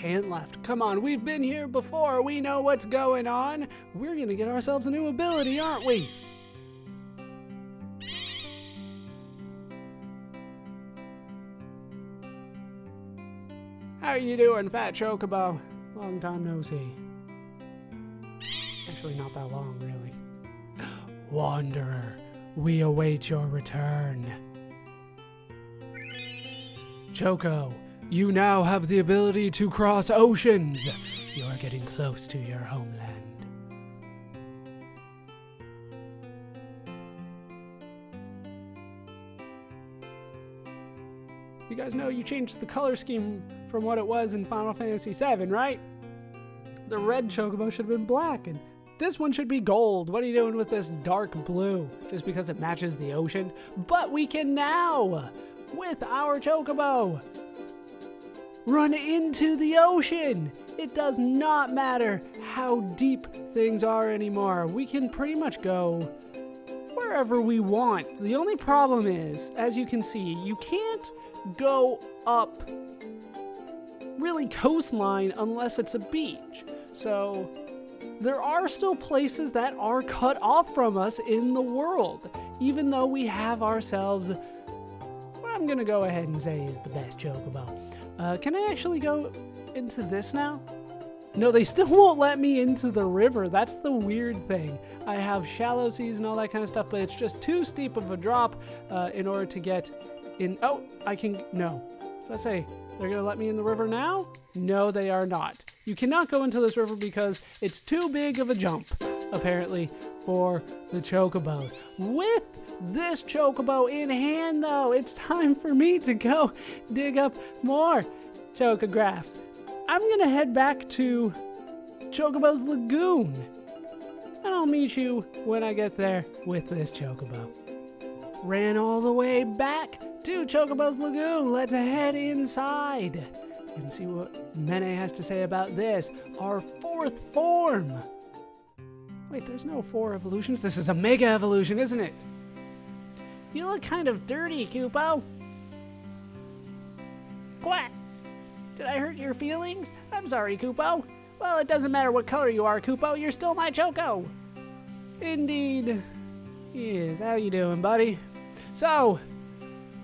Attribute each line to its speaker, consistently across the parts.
Speaker 1: hand left. Come on, we've been here before. We know what's going on. We're gonna get ourselves a new ability, aren't we? How are you doing, Fat Chocobo? Long time no see. Actually, not that long, really. Wanderer, we await your return. Choco, you now have the ability to cross oceans. You are getting close to your homeland. You guys know you changed the color scheme from what it was in Final Fantasy VII, right? The red Chocobo should have been black, and this one should be gold. What are you doing with this dark blue? Just because it matches the ocean? But we can now, with our Chocobo, run into the ocean. It does not matter how deep things are anymore. We can pretty much go wherever we want. The only problem is, as you can see, you can't go up really coastline unless it's a beach. So there are still places that are cut off from us in the world, even though we have ourselves what I'm gonna go ahead and say is the best Chocobo. Can I actually go into this now? No, they still won't let me into the river. That's the weird thing. I have shallow seas and all that kind of stuff, but it's just too steep of a drop in order to get in. Oh, I can, no. Let's say, they're gonna let me in the river now? No, they are not. You cannot go into this river because it's too big of a jump, apparently, for the Chocobos. With this Chocobo in hand, though, it's time for me to go dig up more Chocographs. I'm gonna head back to Chocobo's Lagoon, and I'll meet you when I get there with this Chocobo. Ran all the way back to Chocobo's Lagoon. Let's head inside and see what Mene has to say about this, our fourth form. Wait, there's no 4 evolutions. This is a mega evolution, isn't it? You look kind of dirty, Koopo. Quack! Did I hurt your feelings? I'm sorry, Koopo. Well, it doesn't matter what color you are, Koopo. You're still my Choco. Indeed. Yes, how you doing, buddy? So,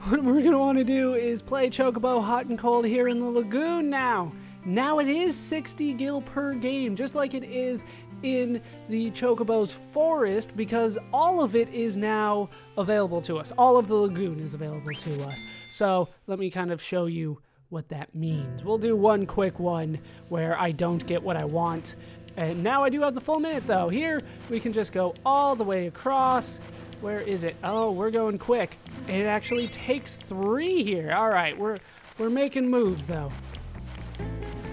Speaker 1: what we're going to want to do is play Chocobo Hot and Cold here in the lagoon now. Now it is 60 gil per game, just like it is in the Chocobo's forest, because all of it is now available to us. All of the lagoon is available to us. So let me kind of show you what that means. We'll do one quick one where I don't get what I want. And now I do have the full minute though. Here we can just go all the way across. Where is it? Oh, we're going quick. It actually takes 3 here. All right, we're making moves though.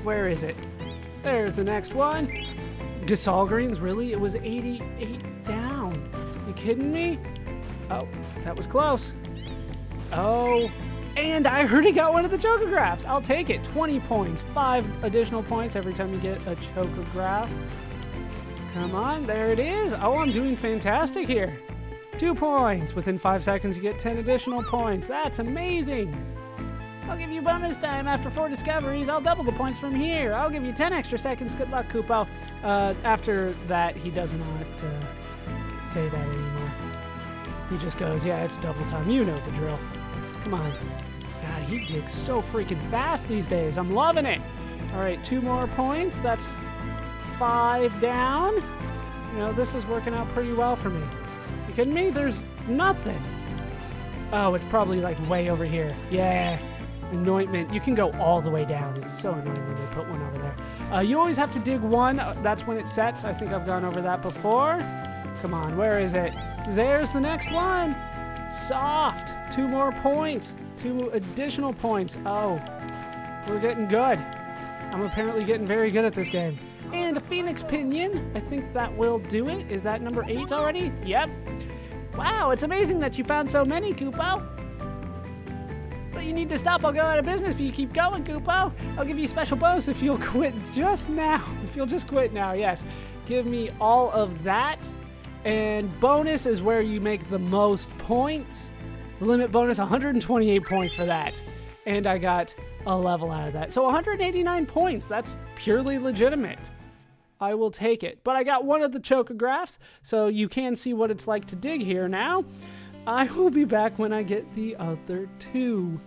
Speaker 1: Where is it? There's the next one. Gasol Greens, really? It was 88 down. You kidding me? Oh, that was close. Oh, and I already got one of the Chocographs. I'll take it. 20 points. 5 additional points every time you get a Chocograph. Come on, there it is. Oh, I'm doing fantastic here. 2 points. Within 5 seconds, you get 10 additional points. That's amazing. I'll give you bonus time after 4 discoveries. I'll double the points from here. I'll give you 10 extra seconds. Good luck, Koopo. After that, he does not say that anymore. He just goes, yeah, it's double time. You know the drill. Come on. God, he digs so freaking fast these days. I'm loving it. All right, 2 more points. That's 5 down. You know, this is working out pretty well for me. You kidding me? There's nothing. Oh, it's probably like way over here. Yeah. Anointment. You can go all the way down. It's so annoying when they put one over there. You always have to dig 1. That's when it sets. I think I've gone over that before. Come on, where is it? There's the next one. Soft. 2 more points. 2 additional points. Oh, we're getting good. I'm apparently getting very good at this game. And a Phoenix Pinion. I think that will do it. Is that number 8 already? Yep. Wow, it's amazing that you found so many, Koopo. But you need to stop. I'll go out of business if you keep going, Koopo. I'll give you a special bonus if you'll quit just now. If you'll just quit now, yes. Give me all of that. And bonus is where you make the most points. The limit bonus, 128 points for that. And I got a level out of that. So 189 points, that's purely legitimate. I will take it. But I got one of the Chocographs, so you can see what it's like to dig here now. I will be back when I get the other two.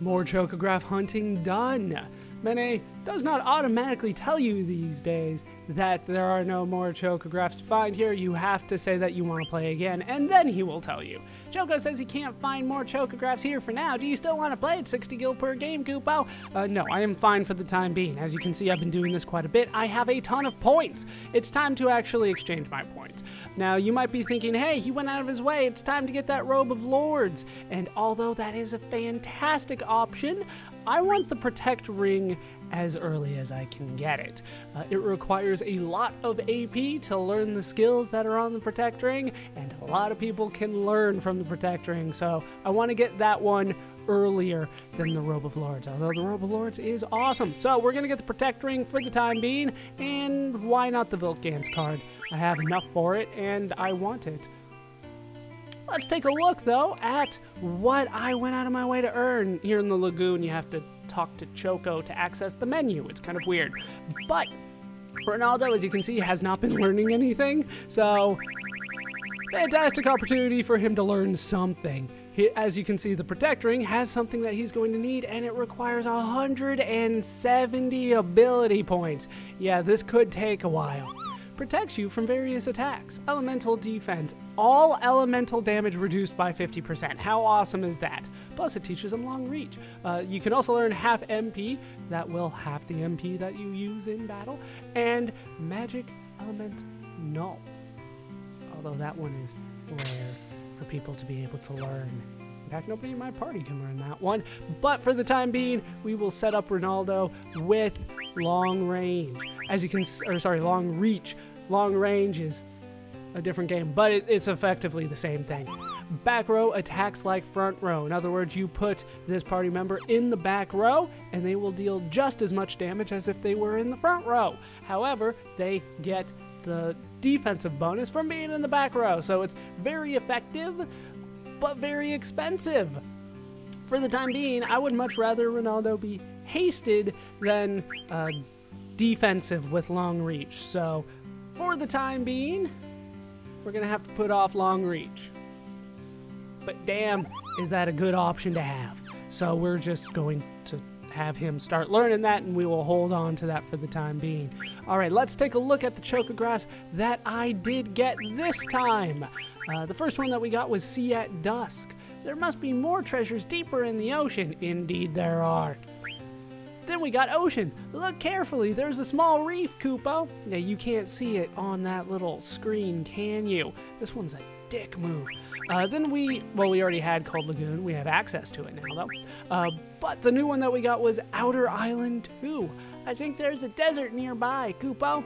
Speaker 1: More Chocograph hunting done. Mene does not automatically tell you these days that there are no more Chocographs to find here. You have to say that you want to play again, and then he will tell you. Choco says he can't find more Chocographs here for now. Do you still want to play at 60 gil per game, Koopo? No, I am fine for the time being. As you can see, I've been doing this quite a bit. I have a ton of points. It's time to actually exchange my points. Now, you might be thinking, hey, he went out of his way. It's time to get that Robe of Lords. And although that is a fantastic option, I want the Protect Ring as early as I can get it. It requires a lot of AP to learn the skills that are on the Protect Ring, and a lot of people can learn from the Protect Ring, so I want to get that one earlier than the Robe of Lords, although the Robe of Lords is awesome. So we're going to get the Protect Ring for the time being, and why not the Viltgans card? I have enough for it, and I want it. Let's take a look, though, at what I went out of my way to earn. Here in the lagoon, you have to talk to Choco to access the menu. It's kind of weird. But Ronaldo, as you can see, has not been learning anything. So, fantastic opportunity for him to learn something. As you can see, the Protect Ring has something that he's going to need, and it requires 170 ability points. Yeah, this could take a while. Protects you from various attacks. Elemental defense. All elemental damage reduced by 50%. How awesome is that? Plus, it teaches them long reach. You can also learn half MP. That will half the MP that you use in battle. And magic element null. Although that one is rare for people to be able to learn. In fact, nobody in my party can learn that one. But for the time being, we will set up Ronaldo with long range. As you can, long reach. Long range is a different game, but it's effectively the same thing. Back row attacks like front row. In other words, you put this party member in the back row, and they will deal just as much damage as if they were in the front row. However, they get the defensive bonus from being in the back row, so it's very effective, but very expensive. For the time being, I would much rather Ronaldo be hasted than defensive with long reach. So for the time being, we're gonna have to put off long reach. But damn, is that a good option to have. So we're just going to have him start learning that, and we will hold on to that for the time being. All right, let's take a look at the Chocographs that I did get this time. The first one that we got was Sea at Dusk. There must be more treasures deeper in the ocean. Indeed there are. Then we got Ocean. Look carefully, there's a small reef, Koopo. Now you can't see it on that little screen, can you? This one's a dick move. Then we already had Cold Lagoon. We have access to it now, though. But the new one that we got was Outer Island 2. I think there's a desert nearby, Koopo.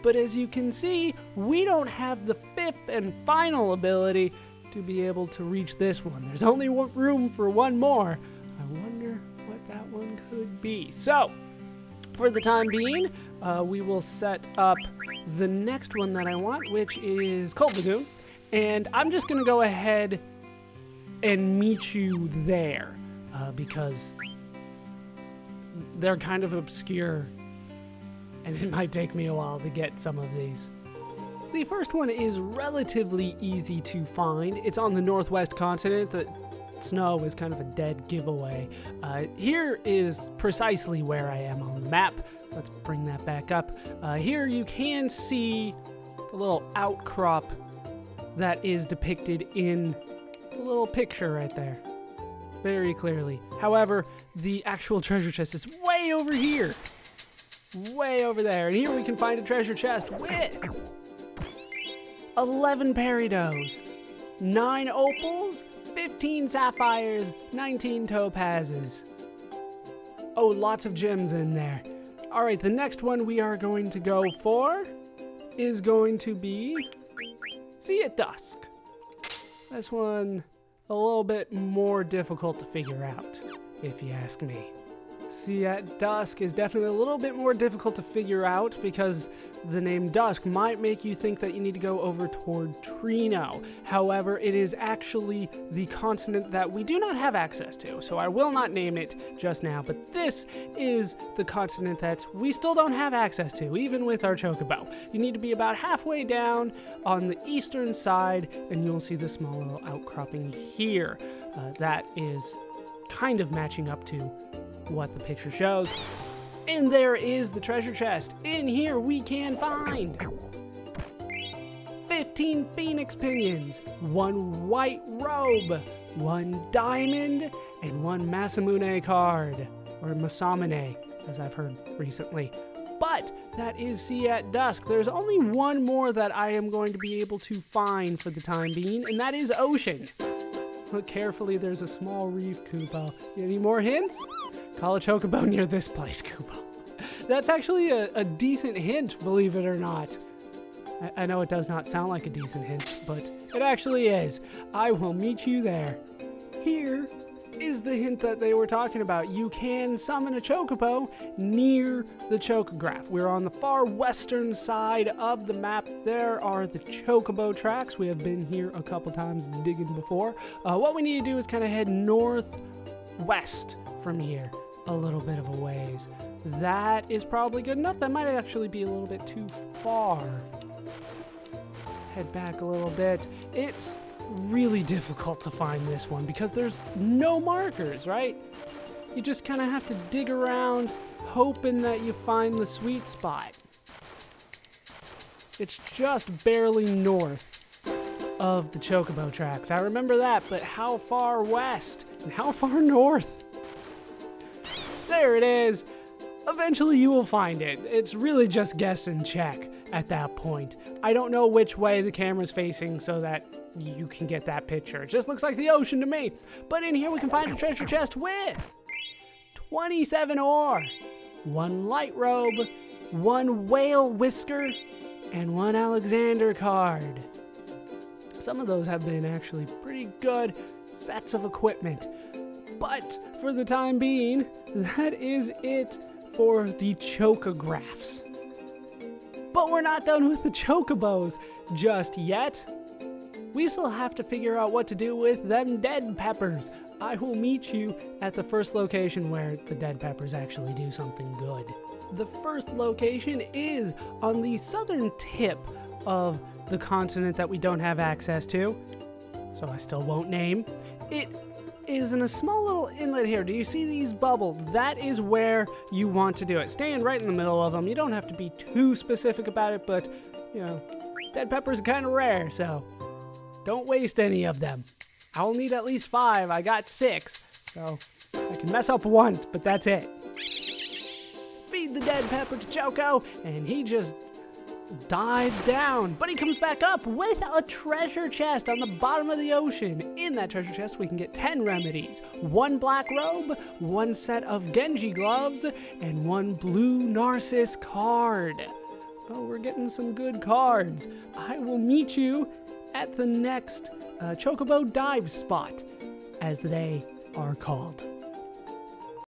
Speaker 1: But as you can see, we don't have the fifth and final ability to be able to reach this one. There's only room for one more. I wonder what that one could be. So, for the time being, we will set up the next one that I want, which is Cold Lagoon. And I'm just going to go ahead and meet you there, because they're kind of obscure, and it might take me a while to get some of these. The first one is relatively easy to find. It's on the northwest continent. The snow is kind of a dead giveaway. Here is precisely where I am on the map. Let's bring that back up. Here you can see the little outcrop that is depicted in the little picture right there, very clearly. However, the actual treasure chest is way over here, way over there. And here we can find a treasure chest with 11 peridos, 9 opals, 15 sapphires, 19 topazes. Oh, lots of gems in there. All right, the next one we are going to go for is going to be Sea at Dusk. This one a little bit more difficult to figure out, if you ask me. Sea at Dusk is definitely a little bit more difficult to figure out because the name Dusk might make you think that you need to go over toward Trino. However, it is actually the continent that we do not have access to, so I will not name it just now, but this is the continent that we still don't have access to, even with our Chocobo. You need to be about halfway down on the eastern side, and you'll see the small little outcropping here. That is kind of matching up to what the picture shows. And there is the treasure chest. In here we can find 15 phoenix pinions, 1 white robe, 1 diamond, and 1 Masamune card, or Masamune, as I've heard recently. But that is Sea at Dusk. There's only one more that I am going to be able to find for the time being, and that is Ocean. Look carefully, there's a small reef, Koopa. Any more hints? Call a Chocobo near this place, Koopa. That's actually a decent hint, believe it or not. I know it does not sound like a decent hint, but it actually is. I will meet you there. Here is the hint that they were talking about. You can summon a Chocobo near the Chocograph. We're on the far western side of the map. There are the Chocobo tracks. We have been here a couple times digging before. What we need to do is kind of head northwest from here a little bit of a ways. That is probably good enough. That might actually be a little bit too far. Head back a little bit. It's really difficult to find this one because there's no markers, right? You just kind of have to dig around hoping that you find the sweet spot. It's just barely north of the Chocobo tracks. I remember that, but how far west and how far north? There it is. Eventually you will find it. It's really just guess and check at that point. I don't know which way the camera's facing so that you can get that picture. It just looks like the ocean to me. But in here we can find a treasure chest with 27 ore, 1 light robe, 1 whale whisker, and 1 Alexander card. Some of those have been actually pretty good sets of equipment. But for the time being, that is it for the Chocographs. But we're not done with the Chocobos just yet. We still have to figure out what to do with them dead peppers. I will meet you at the first location where the dead peppers actually do something good. The first location is on the southern tip of the continent that we don't have access to, so I still won't name. It is in a small little inlet here. Do you see these bubbles? That is where you want to do it. Stand right in the middle of them. You don't have to be too specific about it, but, you know, dead peppers are kind of rare, so don't waste any of them. I'll need at least 5. I got 6, so I can mess up once, but that's it. Feed the dead pepper to Choco, and he just dives down, but he comes back up with a treasure chest on the bottom of the ocean. In that treasure chest, we can get 10 remedies, 1 black robe, 1 set of Genji gloves, and 1 blue Narcissus card. Oh, we're getting some good cards. I will meet you at the next Chocobo dive spot, as they are called.